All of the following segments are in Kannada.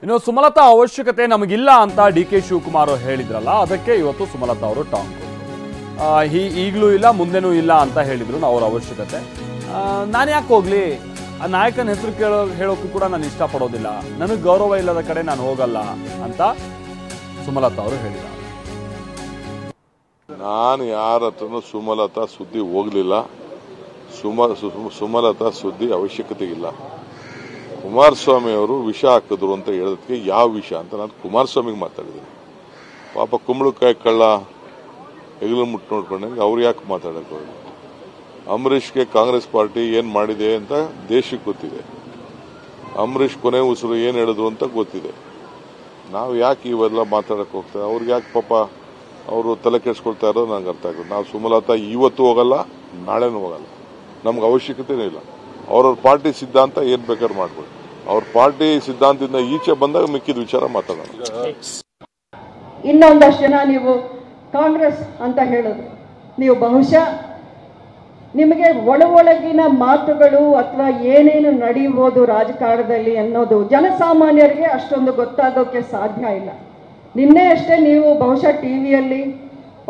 ಇನ್ನು ಸುಮಲತಾ ಅವಶ್ಯಕತೆ ನಮಗಿಲ್ಲ ಅಂತ ಡಿ.ಕೆ. ಶಿವಕುಮಾರ್ ಹೇಳಿದ್ರಲ್ಲ, ಅದಕ್ಕೆ ಇವತ್ತು ಸುಮಲತಾ ಅವರು ಟಾಂಗ್ ಕೊಟ್ಟರು. ಈಗಲೂ ಇಲ್ಲ ಮುಂದೆನೂ ಇಲ್ಲ ಅಂತ ಹೇಳಿದ್ರು ಅವರ ಅವಶ್ಯಕತೆ. ನಾನು ಯಾಕೆ ಹೋಗ್ಲಿ, ಆ ನಾಯಕನ ಹೆಸರು ಹೇಳೋಕ್ಕೂ ಕೂಡ ನಾನು ಇಷ್ಟಪಡೋದಿಲ್ಲ, ನನಗೆ ಗೌರವ ಇಲ್ಲದ ಕಡೆ ನಾನು ಹೋಗಲ್ಲ ಅಂತ ಸುಮಲತಾ ಅವರು ಹೇಳಿದ್ದಾರೆ. ನಾನು ಯಾರ ಹತ್ರನೂ ಸುಮಲತಾ ಸುದ್ದಿ ಹೋಗ್ಲಿಲ್ಲ. ಸುಮಲತಾ ಸುದ್ದಿ ಅವಶ್ಯಕತೆ ಇಲ್ಲ. ಕುಮಾರಸ್ವಾಮಿ ಅವರು ವಿಷ ಹಾಕಿದ್ರು ಅಂತ ಹೇಳೋದಕ್ಕೆ ಯಾವ ವಿಷ ಅಂತ ನಾನು ಕುಮಾರಸ್ವಾಮಿಗೆ ಮಾತಾಡಿದ್ದೀನಿ. ಪಾಪ ಕುಂಬಳಕಾಯಿ ಕಳ್ಳ ಹೆಗಲು ಮುಟ್ಟು ನೋಡ್ಕೊಂಡಂಗೆ ಅವ್ರು ಯಾಕೆ ಮಾತಾಡಕ್ಕೆ ಹೋಗಿ. ಅಂಬರೀಷ್ಗೆ ಕಾಂಗ್ರೆಸ್ ಪಾರ್ಟಿ ಏನ್ ಮಾಡಿದೆ ಅಂತ ದೇಶಕ್ಕೆ ಗೊತ್ತಿದೆ. ಅಂಬರೀಷ್ ಕೊನೆ ಉಸಿರು ಏನ್ ಹೇಳಿದ್ರು ಅಂತ ಗೊತ್ತಿದೆ. ನಾವು ಯಾಕೆ ಇವೆಲ್ಲ ಮಾತಾಡಕ್ಕೆ ಹೋಗ್ತಾರೆ? ಅವ್ರಿಗೆ ಯಾಕೆ ಪಾಪ ಅವರು ತಲೆ ಕೆಡಿಸ್ಕೊಳ್ತಾ ಇರೋದು ನಂಗೆ ಅರ್ಥ ಆಗುತ್ತೆ. ನಾವು ಸುಮಲತಾ ಇವತ್ತು ಹೋಗಲ್ಲ, ನಾಳೆನೂ ಹೋಗಲ್ಲ, ನಮ್ಗೆ ಅವಶ್ಯಕತೆನೂ ಇಲ್ಲ. ಅವ್ರವ್ರ ಪಾರ್ಟಿ ಸಿದ್ಧಾಂತ ಏನ್ ಬೇಕಾದ್ರೂ ಮಾಡ್ಬೋದು. ಅವ್ರ ಪಾರ್ಟಿ ಸಿದ್ಧಾಂತದಿಂದ ಈಚೆ ಬಂದಾಗ ಮಿಕ್ಕಿದ ವಿಚಾರ ಮಾತಾಡೋಣ. ಇನ್ನೊಂದಷ್ಟು ಜನ ನೀವು ಕಾಂಗ್ರೆಸ್ ಅಂತ ಹೇಳೋದು, ನೀವು ಬಹುಶಃ ನಿಮಗೆ ಒಳಗಿನ ಮಾತುಗಳು ಅಥವಾ ಏನೇನು ನಡೆಯಬಹುದು ರಾಜಕಾರಣದಲ್ಲಿ ಅನ್ನೋದು ಜನಸಾಮಾನ್ಯರಿಗೆ ಅಷ್ಟೊಂದು ಗೊತ್ತಾಗೋಕ್ಕೆ ಸಾಧ್ಯ ಇಲ್ಲ. ನಿನ್ನೆ ಅಷ್ಟೇ ನೀವು ಬಹುಶಃ ಟಿವಿಯಲ್ಲಿ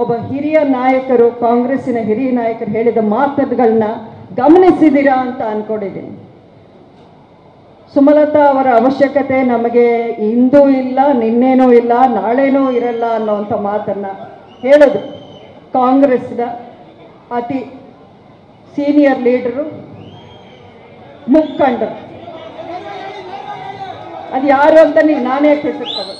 ಒಬ್ಬ ಹಿರಿಯ ನಾಯಕರು, ಕಾಂಗ್ರೆಸ್ಸಿನ ಹಿರಿಯ ನಾಯಕರು ಹೇಳಿದ ಮಾತುಗಳನ್ನ ಗಮನಿಸಿದ್ದೀರಾ ಅಂತ ಅನ್ಕೊಂಡಿದ್ದೀನಿ. ಸುಮಲತಾ ಅವರ ಅವಶ್ಯಕತೆ ನಮಗೆ ಇಂದೂ ಇಲ್ಲ, ನಿನ್ನೇನೂ ಇಲ್ಲ, ನಾಳೆನೂ ಇರಲ್ಲ ಅನ್ನೋಂಥ ಮಾತನ್ನ ಹೇಳಿದ್ರು ಕಾಂಗ್ರೆಸ್ನ ಅತಿ ಸೀನಿಯರ್ ಲೀಡರು, ಮುಖಂಡರು. ಅದು ಯಾರು ಅಂತ ನೀವು ನಾನೇ ಹೆಸರು ತಗೋ.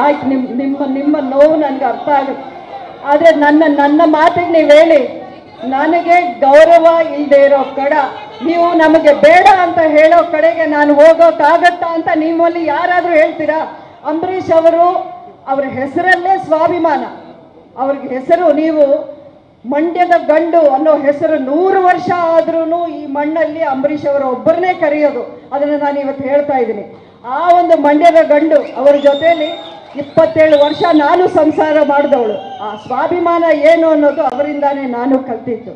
ಆಯ್ತು, ನಿಮ್ಮ ನೋವು ನನಗೆ ಅರ್ಥ ಆಗುತ್ತೆ. ಆದರೆ ನನ್ನ ಮಾತಿಗೆ ನೀವು ಹೇಳಿ, ನನಗೆ ಗೌರವ ಇಲ್ಲದೆ ಇರೋ ಕಡ, ನೀವು ನಮಗೆ ಬೇಡ ಅಂತ ಹೇಳೋ ಕಡೆಗೆ ನಾನು ಹೋಗೋಕ್ಕಾಗತ್ತಾ ಅಂತ ನಿಮ್ಮಲ್ಲಿ ಯಾರಾದರೂ ಹೇಳ್ತೀರಾ? ಅಂಬರೀಷ್ ಅವರು ಅವರ ಹೆಸರಲ್ಲೇ ಸ್ವಾಭಿಮಾನ. ಅವ್ರಿಗೆ ಹೆಸರು, ನೀವು ಮಂಡ್ಯದ ಗಂಡು ಅನ್ನೋ ಹೆಸರು 100 ವರ್ಷ ಆದ್ರೂ ಈ ಮಣ್ಣಲ್ಲಿ ಅಂಬರೀಷ್ ಅವರ ಒಬ್ಬರನ್ನೇ ಕರೆಯೋದು. ಅದನ್ನು ನಾನು ಇವತ್ತು ಹೇಳ್ತಾ ಇದ್ದೀನಿ. ಆ ಒಂದು ಮಂಡ್ಯದ ಗಂಡು ಅವರ ಜೊತೆಯಲ್ಲಿ 27 ವರ್ಷ ನಾನು ಸಂಸಾರ ಮಾಡಿದವಳು. ಆ ಸ್ವಾಭಿಮಾನ ಏನು ಅನ್ನೋದು ಅವರಿಂದಾನೇ ನಾನು ಕಲ್ತಿದ್ದು.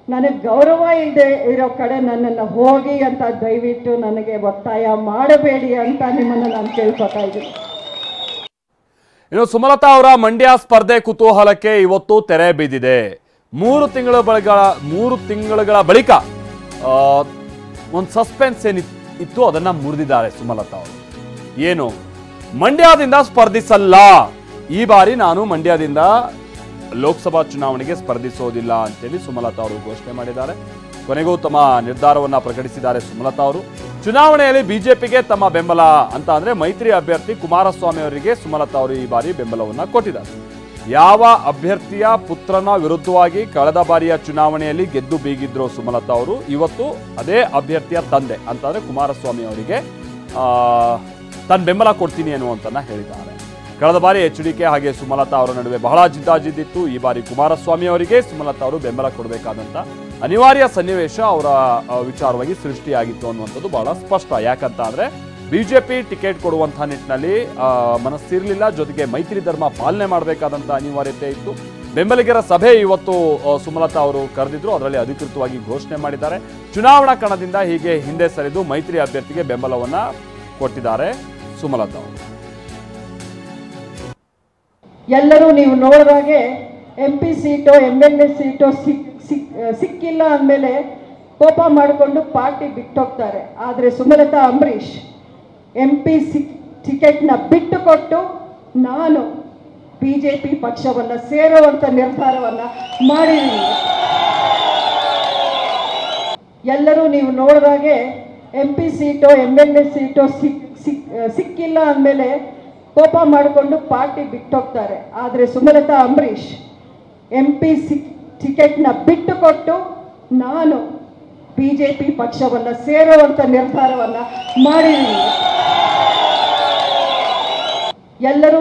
ನನಗೆ ಗೌರವ ಇಲ್ಲದೆ ಇರೋ ಕಡೆ ನನ್ನನ್ನು ಹೋಗಿ ಅಂತ ದಯವಿಟ್ಟು ನನಗೆ ಒತ್ತಾಯ ಮಾಡಬೇಡಿ ಅಂತ ನಿಮ್ಮನ್ನು ನಾನು ಕೇಳ್ಕೊತಾ ಇದ್ದೀನಿ. ಇನ್ನು ಸುಮಲತಾ ಅವರ ಮಂಡ್ಯ ಸ್ಪರ್ಧೆ ಕುತೂಹಲಕ್ಕೆ ಇವತ್ತು ತೆರೆ ಬಿದ್ದಿದೆ. 3 ತಿಂಗಳುಗಳ ಬಳಿಕ ಒಂದು ಸಸ್ಪೆನ್ಸ್ ಏನಿತ್ತು ಅದನ್ನ ಮುರಿದಿದ್ದಾರೆ ಸುಮಲತಾ ಅವರು. ಏನು, ಮಂಡ್ಯದಿಂದ ಸ್ಪರ್ಧಿಸಲ್ಲ, ಈ ಬಾರಿ ನಾನು ಮಂಡ್ಯದಿಂದ ಲೋಕಸಭಾ ಚುನಾವಣೆಗೆ ಸ್ಪರ್ಧಿಸೋದಿಲ್ಲ ಅಂತೇಳಿ ಸುಮಲತಾ ಅವರು ಘೋಷಣೆ ಮಾಡಿದ್ದಾರೆ. ಕೊನೆಗೂ ತಮ್ಮ ನಿರ್ಧಾರವನ್ನ ಪ್ರಕಟಿಸಿದ್ದಾರೆ ಸುಮಲತಾ ಅವರು. ಚುನಾವಣೆಯಲ್ಲಿ ಬಿಜೆಪಿಗೆ ತಮ್ಮ ಬೆಂಬಲ ಅಂತ ಅಂದ್ರೆ ಮೈತ್ರಿ ಅಭ್ಯರ್ಥಿ ಕುಮಾರಸ್ವಾಮಿ ಅವರಿಗೆ ಸುಮಲತಾ ಅವರು ಈ ಬಾರಿ ಬೆಂಬಲವನ್ನ ಕೊಟ್ಟಿದ್ದಾರೆ. ಯಾವ ಅಭ್ಯರ್ಥಿಯ ಪುತ್ರನ ವಿರುದ್ಧವಾಗಿ ಕಳೆದ ಬಾರಿಯ ಚುನಾವಣೆಯಲ್ಲಿ ಗೆದ್ದು ಬೀಗಿದ್ರು ಸುಮಲತಾ ಅವರು, ಇವತ್ತು ಅದೇ ಅಭ್ಯರ್ಥಿಯ ತಂದೆ ಅಂತಂದ್ರೆ ಕುಮಾರಸ್ವಾಮಿ ಅವರಿಗೆ ತನ್ನ ಬೆಂಬಲ ಕೊಡ್ತೀನಿ ಅನ್ನುವಂತನ್ನ ಹೇಳಿದ್ದಾರೆ. ಕಳೆದ ಬಾರಿ ಎಚ್.ಡಿ.ಕೆ ಹಾಗೆ ಸುಮಲತಾ ಅವರ ನಡುವೆ ಬಹಳ ಜಿದ್ದಾಜಿದ್ದಿತ್ತು. ಈ ಬಾರಿ ಕುಮಾರಸ್ವಾಮಿ ಅವರಿಗೆ ಸುಮಲತಾ ಅವರು ಬೆಂಬಲ ಕೊಡಬೇಕಾದಂತ ಅನಿವಾರ್ಯ ಸನ್ನಿವೇಶ ಅವರ ವಿಚಾರವಾಗಿ ಸೃಷ್ಟಿಯಾಗಿತ್ತು ಅನ್ನುವಂಥದ್ದು ಬಹಳ ಸ್ಪಷ್ಟ. ಯಾಕಂತ ಅಂದ್ರೆ ಬಿಜೆಪಿ ಟಿಕೆಟ್ ಕೊಡುವಂತಹ ನಿಟ್ಟಿನಲ್ಲಿ ಮನಸ್ಸಿರಲಿಲ್ಲ, ಜೊತೆಗೆ ಮೈತ್ರಿ ಧರ್ಮ ಪಾಲನೆ ಮಾಡಬೇಕಾದಂತ ಅನಿವಾರ್ಯತೆ ಇತ್ತು. ಬೆಂಬಲಿಗರ ಸಭೆ ಇವತ್ತು ಸುಮಲತಾ ಅವರು ಕರೆದಿದ್ರು, ಅದರಲ್ಲಿ ಅಧಿಕೃತವಾಗಿ ಘೋಷಣೆ ಮಾಡಿದ್ದಾರೆ. ಚುನಾವಣಾ ಕಣದಿಂದ ಹೀಗೆ ಹಿಂದೆ ಸರಿದು ಮೈತ್ರಿ ಅಭ್ಯರ್ಥಿಗೆ ಬೆಂಬಲವನ್ನ ಕೊಟ್ಟಿದ್ದಾರೆ ಸುಮಲತಾ ಅವರು. ಎಲ್ಲರೂ ನೀವು ನೋಡಿದಾಗೆ MP ಸೀಟೋ MLA ಸೀಟೋ ಸಿಕ್ಕಿಲ್ಲ ಅಂದಮೇಲೆ ಕೋಪ ಮಾಡಿಕೊಂಡು ಪಾರ್ಟಿ ಬಿಟ್ಟೋಗ್ತಾರೆ. ಆದರೆ ಸುಮಲತಾ ಅಂಬರೀಷ್ MP ಟಿಕೆಟ್ನ ಬಿಟ್ಟು ಕೊಟ್ಟು ನಾನು ಬಿಜೆಪಿ ಪಕ್ಷವನ್ನ ಸೇರುವಂತ ನಿರ್ಧಾರವನ್ನ ಮಾಡಿದ್ದೀನಿ. ಎಲ್ಲರೂ ನೀವು ನೋಡಿದಾಗೆ MP ಸೀಟೋ MLA ಸೀಟೋ ಸಿಕ್ಕಿಲ್ಲ ಅಂದಮೇಲೆ ಕೋಪ ಮಾಡಿಕೊಂಡು ಪಾರ್ಟಿ ಬಿಟ್ಟೋಗ್ತಾರೆ. ಆದರೆ ಸುಮಲತಾ ಅಂಬರೀಷ್ MP ಟಿಕೆಟ್ನ ಬಿಟ್ಟು ಕೊಟ್ಟು ನಾನು ಬಿಜೆಪಿ ಪಕ್ಷವನ್ನ ಸೇರುವಂತ ನಿರ್ಧಾರವನ್ನ ಮಾಡಿದ್ದೀನಿ. ಎಲ್ಲರೂ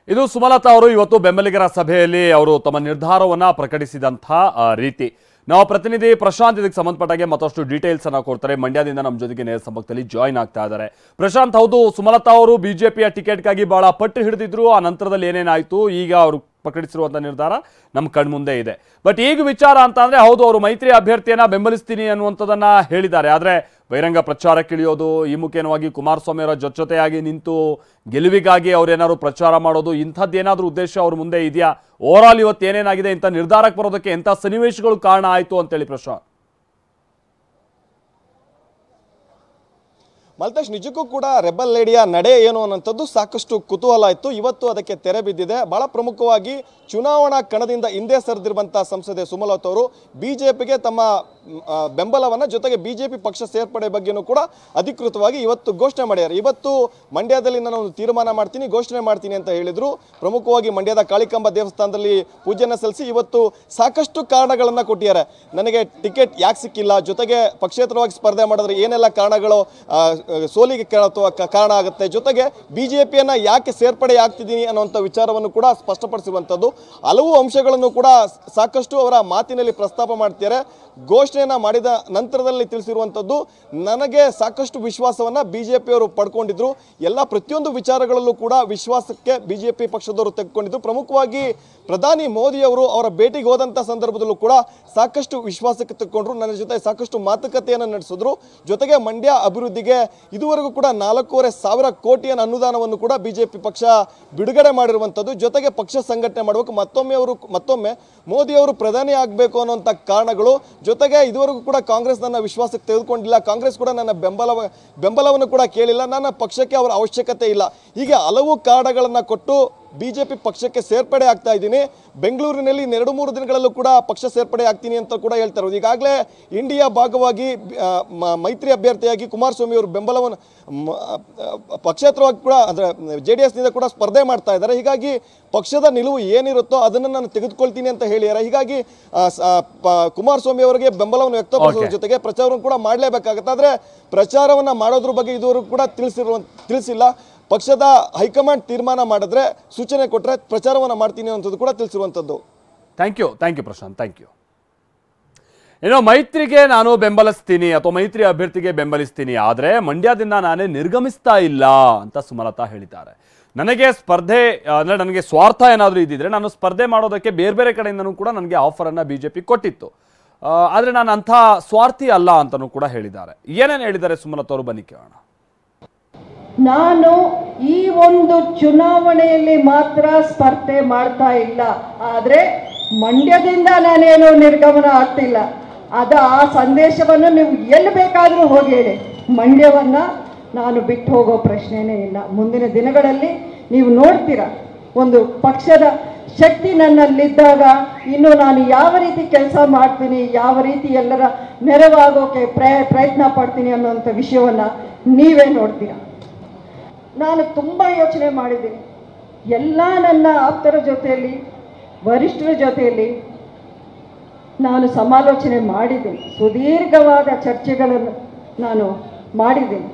ಇದು ಸುಮಲತಾ ಅವರು ಇವತ್ತು ಬೆಂಬಲಿಗರ ಸಭೆಯಲ್ಲಿ ಅವರು ತಮ್ಮ ನಿರ್ಧಾರವನ್ನ ಪ್ರಕಟಿಸಿದಂತಹ ರೀತಿ. ನಾವು ಪ್ರತಿನಿಧಿ ಪ್ರಶಾಂತ್ ಇದಕ್ಕೆ ಸಂಬಂಧಪಟ್ಟಾಗೆ ಮತ್ತಷ್ಟು ಡೀಟೇಲ್ಸ್ ಅನ್ನ ಕೊಡ್ತಾರೆ. ಮಂಡ್ಯದಿಂದ ನಮ್ಮ ಜೊತೆಗೆ ನೇರ ಸಂಪರ್ಕದಲ್ಲಿ ಜಾಯಿನ್ ಆಗ್ತಾ ಇದ್ದಾರೆ. ಪ್ರಶಾಂತ್, ಹೌದು, ಸುಮಲತಾ ಅವರು ಬಿಜೆಪಿಯ ಟಿಕೆಟ್ಗಾಗಿ ಬಹಳ ಪಟ್ಟು ಹಿಡಿದಿದ್ರು. ಆ ನಂತರದಲ್ಲಿ ಏನೇನಾಯ್ತು, ಈಗ ಅವರು ಪ್ರಕಟಿಸಿರುವಂತ ನಿರ್ಧಾರ ನಮ್ಮ ಕಣ್ಮುಂದೆ ಇದೆ. ಬಟ್ ಈಗ ವಿಚಾರ ಅಂತ ಅಂದ್ರೆ, ಹೌದು, ಅವರು ಮೈತ್ರಿ ಅಭ್ಯರ್ಥಿಯನ್ನ ಬೆಂಬಲಿಸ್ತೀನಿ ಅನ್ನುವಂಥದ್ದನ್ನ ಹೇಳಿದ್ದಾರೆ. ಆದ್ರೆ ಬಹಿರಂಗ ಪ್ರಚಾರಕ್ಕಿಳಿಯೋದು, ಈ ಮುಖೇನವಾಗಿ ಕುಮಾರಸ್ವಾಮಿ ಅವರ ಜೊತೆಯಾಗಿ ನಿಂತು ಗೆಲುವಿಗಾಗಿ ಅವ್ರೇನಾದ್ರು ಪ್ರಚಾರ ಮಾಡೋದು, ಇಂಥದ್ದೇನಾದ್ರೂ ಉದ್ದೇಶ ಅವ್ರ ಮುಂದೆ ಇದೆಯಾ? ಓವರ್ ಆಲ್ ಇವತ್ತು ಏನೇನಾಗಿದೆ, ಇಂಥ ನಿರ್ಧಾರಕ್ಕೆ ಬರೋದಕ್ಕೆ ಎಂಥ ಸನ್ನಿವೇಶಗಳು ಕಾರಣ ಆಯ್ತು ಅಂತೇಳಿ ಪ್ರಶಾಂತ್? ಮಲ್ತೇಶ್, ನಿಜಕ್ಕೂ ಕೂಡ ರೆಬಲ್ ಲೇಡಿಯ ನಡೆ ಏನು ಅನ್ನೋಂಥದ್ದು ಸಾಕಷ್ಟು ಕುತೂಹಲ ಇತ್ತು. ಇವತ್ತು ಅದಕ್ಕೆ ತೆರೆ ಬಿದ್ದಿದೆ. ಬಹಳ ಪ್ರಮುಖವಾಗಿ ಚುನಾವಣಾ ಕಣದಿಂದ ಹಿಂದೆ ಸರಿದಿರುವಂತಹ ಸಂಸದೆ ಸುಮಲತಾ ಅವರು ಬಿಜೆಪಿಗೆ ತಮ್ಮ ಬೆಂಬಲವನ್ನು, ಜೊತೆಗೆ ಬಿಜೆಪಿ ಪಕ್ಷ ಸೇರ್ಪಡೆ ಬಗ್ಗೆನೂ ಕೂಡ ಅಧಿಕೃತವಾಗಿ ಇವತ್ತು ಘೋಷಣೆ ಮಾಡ್ಯಾರ. ಇವತ್ತು ಮಂಡ್ಯದಲ್ಲಿ ನಾನು ಒಂದು ತೀರ್ಮಾನ ಮಾಡ್ತೀನಿ, ಘೋಷಣೆ ಮಾಡ್ತೀನಿ ಅಂತ ಹೇಳಿದ್ರು. ಪ್ರಮುಖವಾಗಿ ಮಂಡ್ಯದ ಕಾಳಿಕಾಂಬ ದೇವಸ್ಥಾನದಲ್ಲಿ ಪೂಜೆಯನ್ನು ಸಲ್ಲಿಸಿ ಇವತ್ತು ಸಾಕಷ್ಟು ಕಾರಣಗಳನ್ನು ಕೊಟ್ಟಿದ್ದಾರೆ. ನನಗೆ ಟಿಕೆಟ್ ಯಾಕೆ ಸಿಕ್ಕಿಲ್ಲ, ಜೊತೆಗೆ ಪಕ್ಷೇತರವಾಗಿ ಸ್ಪರ್ಧೆ ಮಾಡಿದ್ರೆ ಏನೆಲ್ಲ ಕಾರಣಗಳು ಸೋಲಿಗೆ ಕಾರಣ ಆಗುತ್ತೆ, ಜೊತೆಗೆ ಬಿಜೆಪಿಯನ್ನ ಯಾಕೆ ಸೇರ್ಪಡೆ ಆಗ್ತಿದ್ದೀನಿ ಅನ್ನುವಂಥ ವಿಚಾರವನ್ನು ಕೂಡ ಸ್ಪಷ್ಟಪಡಿಸಿರುವಂಥದ್ದು. ಹಲವು ಅಂಶಗಳನ್ನು ಕೂಡ ಸಾಕಷ್ಟು ಅವರ ಮಾತಿನಲ್ಲಿ ಪ್ರಸ್ತಾಪ ಮಾಡ್ತಾರೆ. ಘೋಷಣೆಯನ್ನ ಮಾಡಿದ ನಂತರದಲ್ಲಿ ತಿಳಿಸಿರುವಂಥದ್ದು, ನನಗೆ ಸಾಕಷ್ಟು ವಿಶ್ವಾಸವನ್ನ ಬಿಜೆಪಿಯವರು ಪಡ್ಕೊಂಡಿದ್ರು. ಎಲ್ಲ ಪ್ರತಿಯೊಂದು ವಿಚಾರಗಳಲ್ಲೂ ಕೂಡ ವಿಶ್ವಾಸಕ್ಕೆ ಬಿಜೆಪಿ ಪಕ್ಷದವರು ತೆಗೆದುಕೊಂಡಿದ್ರು. ಪ್ರಮುಖವಾಗಿ ಪ್ರಧಾನಿ ಮೋದಿ ಅವರು ಅವರ ಭೇಟಿಗೆ ಹೋದಂಥ ಸಂದರ್ಭದಲ್ಲೂ ಕೂಡ ಸಾಕಷ್ಟು ವಿಶ್ವಾಸಕ್ಕೆ ತೆಗೆದುಕೊಂಡ್ರು. ನನ್ನ ಜೊತೆ ಸಾಕಷ್ಟು ಮಾತುಕತೆಯನ್ನು ನಡೆಸಿದ್ರು. ಜೊತೆಗೆ ಮಂಡ್ಯ ಅಭಿವೃದ್ಧಿಗೆ ಇದುವರೆಗೂ ಕೂಡ 4,500 ಕೋಟಿಯ ಅನುದಾನವನ್ನು ಕೂಡ ಬಿಜೆಪಿ ಪಕ್ಷ ಬಿಡುಗಡೆ ಮಾಡಿರುವಂಥದ್ದು. ಜೊತೆಗೆ ಪಕ್ಷ ಸಂಘಟನೆ ಮಾಡಬೇಕು, ಮತ್ತೊಮ್ಮೆ ಮೋದಿ ಅವರು ಪ್ರಧಾನಿ ಆಗಬೇಕು ಅನ್ನುವಂಥ ಕಾರಣಗಳು. ಜೊತೆಗೆ ಇದುವರೆಗೂ ಕೂಡ ಕಾಂಗ್ರೆಸ್ ನನ್ನ ವಿಶ್ವಾಸಕ್ಕೆ ತೆಗೆದುಕೊಂಡಿಲ್ಲ, ಕಾಂಗ್ರೆಸ್ ಕೂಡ ನನ್ನ ಬೆಂಬಲವನ್ನು ಕೂಡ ಕೇಳಿಲ್ಲ, ನನ್ನ ಪಕ್ಷಕ್ಕೆ ಅವರ ಅವಶ್ಯಕತೆ ಇಲ್ಲ. ಹೀಗೆ ಹಲವು ಕಾರಣಗಳನ್ನು ಕೊಟ್ಟು ಬಿಜೆಪಿ ಪಕ್ಷಕ್ಕೆ ಸೇರ್ಪಡೆ ಆಗ್ತಾ ಇದ್ದೀನಿ, ಬೆಂಗಳೂರಿನಲ್ಲಿ 2-3 ದಿನಗಳಲ್ಲೂ ಕೂಡ ಪಕ್ಷ ಸೇರ್ಪಡೆ ಆಗ್ತೀನಿ ಅಂತ ಕೂಡ ಹೇಳ್ತಾ ಇರೋದು. ಈಗಾಗಲೇ ಇಂಡಿಯಾ ಭಾಗವಾಗಿ ಮೈತ್ರಿ ಅಭ್ಯರ್ಥಿಯಾಗಿ ಕುಮಾರಸ್ವಾಮಿ ಅವರು ಬೆಂಬಲವನ್ನು ಪಕ್ಷೇತರವಾಗಿ ಕೂಡ ಅಂದರೆ JDS ನಿಂದ ಕೂಡ ಸ್ಪರ್ಧೆ ಮಾಡ್ತಾ ಇದ್ದಾರೆ. ಹೀಗಾಗಿ ಪಕ್ಷದ ನಿಲುವು ಏನಿರುತ್ತೋ ಅದನ್ನು ನಾನು ತೆಗೆದುಕೊಳ್ತೀನಿ ಅಂತ ಹೇಳಿದ್ದಾರೆ. ಹೀಗಾಗಿ ಕುಮಾರಸ್ವಾಮಿ ಅವರಿಗೆ ಬೆಂಬಲವನ್ನು ವ್ಯಕ್ತಪಡಿಸೋದ್ರ ಜೊತೆಗೆ ಪ್ರಚಾರವನ್ನು ಕೂಡ ಮಾಡಲೇಬೇಕಾಗುತ್ತೆ. ಆದರೆ ಪ್ರಚಾರವನ್ನು ಮಾಡೋದ್ರ ಬಗ್ಗೆ ಇದುವರೆಗೂ ಕೂಡ ತಿಳಿಸಿಲ್ಲ. ಪಕ್ಷದ ಹೈಕಮಾಂಡ್ ತೀರ್ಮಾನ ಮಾಡಿದ್ರೆ, ಸೂಚನೆ ಕೊಟ್ಟರೆ ಪ್ರಚಾರವನ್ನು ಮಾಡ್ತೀನಿ ಅನ್ನೋದು ಕೂಡ ತಿಳಿಸಿರುವಂಥದ್ದು. Thank you Prashant, thank you. ಏನೋ ಮೈತ್ರಿಗೆ ನಾನು ಬೆಂಬಲಿಸ್ತೀನಿ ಅಥವಾ ಮೈತ್ರಿ ಅಭ್ಯರ್ಥಿಗೆ ಬೆಂಬಲಿಸ್ತೀನಿ, ಆದರೆ ಮಂಡ್ಯದಿಂದ ನಾನೇ ನಿರ್ಗಮಿಸ್ತಾ ಇಲ್ಲ ಅಂತ ಸುಮಲತಾ ಹೇಳಿದ್ದಾರೆ. ನನಗೆ ಸ್ಪರ್ಧೆ ಅಂದರೆ ನನಗೆ ಸ್ವಾರ್ಥ ಏನಾದರೂ ಇದ್ದಿದ್ರೆ ನಾನು ಸ್ಪರ್ಧೆ ಮಾಡೋದಕ್ಕೆ ಬೇರೆ ಬೇರೆ ಕಡೆಯಿಂದನೂ ಕೂಡ ನನಗೆ ಆಫರನ್ನು ಬಿಜೆಪಿ ಕೊಟ್ಟಿತ್ತು, ಆದರೆ ನಾನು ಅಂಥ ಸ್ವಾರ್ಥಿ ಅಲ್ಲ ಅಂತಲೂ ಕೂಡ ಹೇಳಿದ್ದಾರೆ. ಏನೇನು ಹೇಳಿದ್ದಾರೆ ಸುಮಲತಾ ಅವರು, ಬನ್ನಿ ಕೇಳೋಣ. ನಾನು ಈ ಒಂದು ಚುನಾವಣೆಯಲ್ಲಿ ಮಾತ್ರ ಸ್ಪರ್ಧೆ ಮಾಡ್ತಾ ಇಲ್ಲ, ಆದರೆ ಮಂಡ್ಯದಿಂದ ನಾನೇನು ನಿರ್ಗಮನ ಆಗ್ತಿಲ್ಲ. ಆ ಸಂದೇಶವನ್ನು ನೀವು ಎಲ್ಲಿ ಬೇಕಾದರೂ ಹೋಗಿ ಹೇಳಿ, ಮಂಡ್ಯವನ್ನ ನಾನು ಬಿಟ್ಟು ಹೋಗೋ ಪ್ರಶ್ನೆನೇ ಇಲ್ಲ. ಮುಂದಿನ ದಿನಗಳಲ್ಲಿ ನೀವು ನೋಡ್ತೀರಾ, ಒಂದು ಪಕ್ಷದ ಶಕ್ತಿ ನನ್ನಲ್ಲಿದ್ದಾಗ ಇನ್ನು ನಾನು ಯಾವ ರೀತಿ ಕೆಲಸ ಮಾಡ್ತೀನಿ, ಯಾವ ರೀತಿ ಎಲ್ಲರ ನೆರವಾಗೋಕೆ ಪ್ರಯತ್ನ ಪಡ್ತೀನಿ ಅನ್ನೋಂಥ ವಿಷಯವನ್ನು ನೀವೇ ನೋಡ್ತೀರಾ. ನಾನು ತುಂಬ ಯೋಚನೆ ಮಾಡಿದ್ದೀನಿ. ಎಲ್ಲ ನನ್ನ ಆಪ್ತರ ಜೊತೆಯಲ್ಲಿ, ವರಿಷ್ಠರ ಜೊತೆಯಲ್ಲಿ ನಾನು ಸಮಾಲೋಚನೆ ಮಾಡಿದ್ದೀನಿ. ಸುದೀರ್ಘವಾದ ಚರ್ಚೆಗಳನ್ನು ನಾನು ಮಾಡಿದ್ದೀನಿ.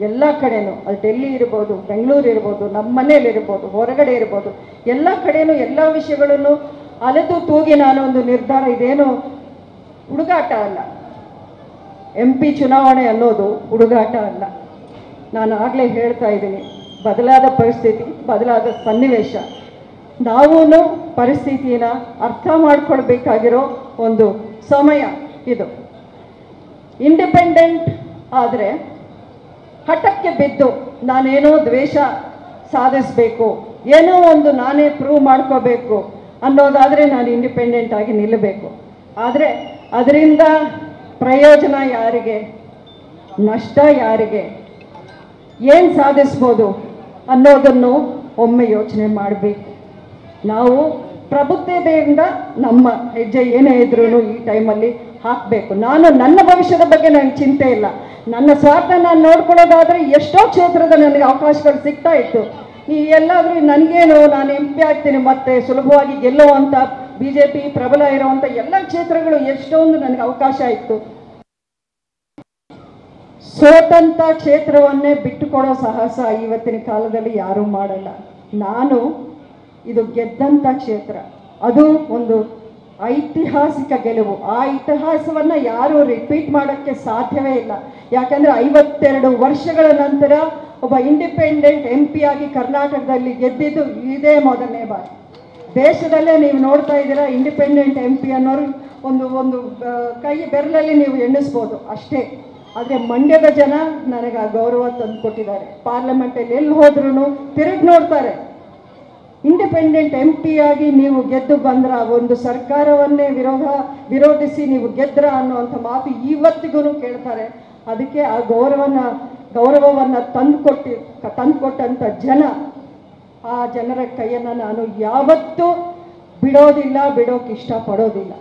ಎಲ್ಲ ಕಡೆನೂ, ಅದು ಡೆಲ್ಲಿ ಇರ್ಬೋದು, ಬೆಂಗಳೂರು ಇರ್ಬೋದು, ನಮ್ಮ ಮನೇಲಿರ್ಬೋದು, ಹೊರಗಡೆ ಇರ್ಬೋದು, ಎಲ್ಲ ಕಡೆನೂ ಎಲ್ಲ ವಿಷಯಗಳನ್ನು ಅಲೆದು ತೂಗಿ ನಾನು ಒಂದು ನಿರ್ಧಾರ, ಇದೇನು ಹುಡುಗಾಟ ಅಲ್ಲ. MP ಚುನಾವಣೆ ಅನ್ನೋದು ಹುಡುಗಾಟ ಅಲ್ಲ. ನಾನು ಆಗಲೇ ಹೇಳ್ತಾ ಇದ್ದೀನಿ, ಬದಲಾದ ಪರಿಸ್ಥಿತಿ, ಬದಲಾದ ಸನ್ನಿವೇಶ, ನಾವೂ ಪರಿಸ್ಥಿತಿನ ಅರ್ಥ ಮಾಡ್ಕೊಳ್ಬೇಕಾಗಿರೋ ಒಂದು ಸಮಯ ಇದು. ಇಂಡಿಪೆಂಡೆಂಟ್ ಆದರೆ ಹಠಕ್ಕೆ ಬಿದ್ದು ನಾನೇನೋ ದ್ವೇಷ ಸಾಧಿಸಬೇಕು, ಏನೋ ಒಂದು ನಾನೇ ಪ್ರೂವ್ ಮಾಡ್ಕೋಬೇಕು ಅನ್ನೋದಾದರೆ ನಾನು ಇಂಡಿಪೆಂಡೆಂಟ್ ಆಗಿ ನಿಲ್ಲಬೇಕು. ಆದರೆ ಅದರಿಂದ ಪ್ರಯೋಜನ ಯಾರಿಗೆ, ನಷ್ಟ ಯಾರಿಗೆ, ಏನು ಸಾಧಿಸ್ಬೋದು ಅನ್ನೋದನ್ನು ಒಮ್ಮೆ ಯೋಚನೆ ಮಾಡಬೇಕು. ನಾವು ಪ್ರಬುದ್ಧತೆಯಿಂದ ನಮ್ಮ ಹೆಜ್ಜೆ ಏನೇ ಇದ್ರೂ ಈ ಟೈಮಲ್ಲಿ ಹಾಕಬೇಕು. ನಾನು ನನ್ನ ಭವಿಷ್ಯದ ಬಗ್ಗೆ ನನಗೆ ಚಿಂತೆ ಇಲ್ಲ. ನನ್ನ ಸ್ವಾರ್ಥ ನಾನು ನೋಡ್ಕೊಳ್ಳೋದಾದರೆ ಎಷ್ಟೋ ಕ್ಷೇತ್ರದ ನನಗೆ ಅವಕಾಶಗಳು ಸಿಗ್ತಾ ಇತ್ತು. ಈ ಎಲ್ಲಾದರೂ ನನಗೇನು, ನಾನು MP ಆಗ್ತೀನಿ ಮತ್ತೆ ಸುಲಭವಾಗಿ ಗೆಲ್ಲುವಂಥ BJP ಪ್ರಬಲ ಇರುವಂಥ ಎಲ್ಲ ಕ್ಷೇತ್ರಗಳು ಎಷ್ಟೊಂದು ನನಗೆ ಅವಕಾಶ ಇತ್ತು. ಸೋತಂಥ ಕ್ಷೇತ್ರವನ್ನೇ ಬಿಟ್ಟುಕೊಡೋ ಸಾಹಸ ಇವತ್ತಿನ ಕಾಲದಲ್ಲಿ ಯಾರೂ ಮಾಡಲ್ಲ. ನಾನು ಇದು ಗೆದ್ದಂಥ ಕ್ಷೇತ್ರ, ಅದು ಒಂದು ಐತಿಹಾಸಿಕ ಗೆಲುವು. ಆ ಇತಿಹಾಸವನ್ನ ಯಾರು ರಿಪೀಟ್ ಮಾಡೋಕ್ಕೆ ಸಾಧ್ಯವೇ ಇಲ್ಲ. ಯಾಕಂದ್ರೆ 52 ವರ್ಷಗಳ ನಂತರ ಒಬ್ಬ ಇಂಡಿಪೆಂಡೆಂಟ್ MP ಆಗಿ ಕರ್ನಾಟಕದಲ್ಲಿ ಗೆದ್ದಿದ್ದು ಇದೇ ಮೊದಲನೇ ಬಾರಿ. ದೇಶದಲ್ಲೇ ನೀವು ನೋಡ್ತಾ ಇದ್ದೀರಾ, ಇಂಡಿಪೆಂಡೆಂಟ್ MP ಅನ್ನೋರು ಒಂದು ಕೈ ಬೆರಳಲ್ಲಿ ನೀವು ಎಣ್ಣಿಸ್ಬೋದು ಅಷ್ಟೇ. ಆದರೆ ಮಂಡ್ಯದ ಜನ ನನಗೆ ಆ ಗೌರವ ತಂದು ಕೊಟ್ಟಿದ್ದಾರೆ. ಪಾರ್ಲಿಮೆಂಟಲ್ಲಿ ಎಲ್ಲಿ ಹೋದ್ರೂ ತಿರುಗಿ ನೋಡ್ತಾರೆ. ಇಂಡಿಪೆಂಡೆಂಟ್ MP ಆಗಿ ನೀವು ಗೆದ್ದು ಬಂದ್ರ, ಒಂದು ಸರ್ಕಾರವನ್ನೇ ವಿರೋಧಿಸಿ ನೀವು ಗೆದ್ರ ಅನ್ನುವಂಥ ಮಾತು ಇವತ್ತಿಗೂ ಕೇಳ್ತಾರೆ. ಅದಕ್ಕೆ ಆ ಗೌರವವನ್ನು ತಂದುಕೊಟ್ಟಂಥ ಜನ, ಆ ಜನರ ಕೈಯನ್ನು ನಾನು ಯಾವತ್ತೂ ಬಿಡೋದಿಲ್ಲ, ಬಿಡೋಕೆ ಇಷ್ಟಪಡೋದಿಲ್ಲ.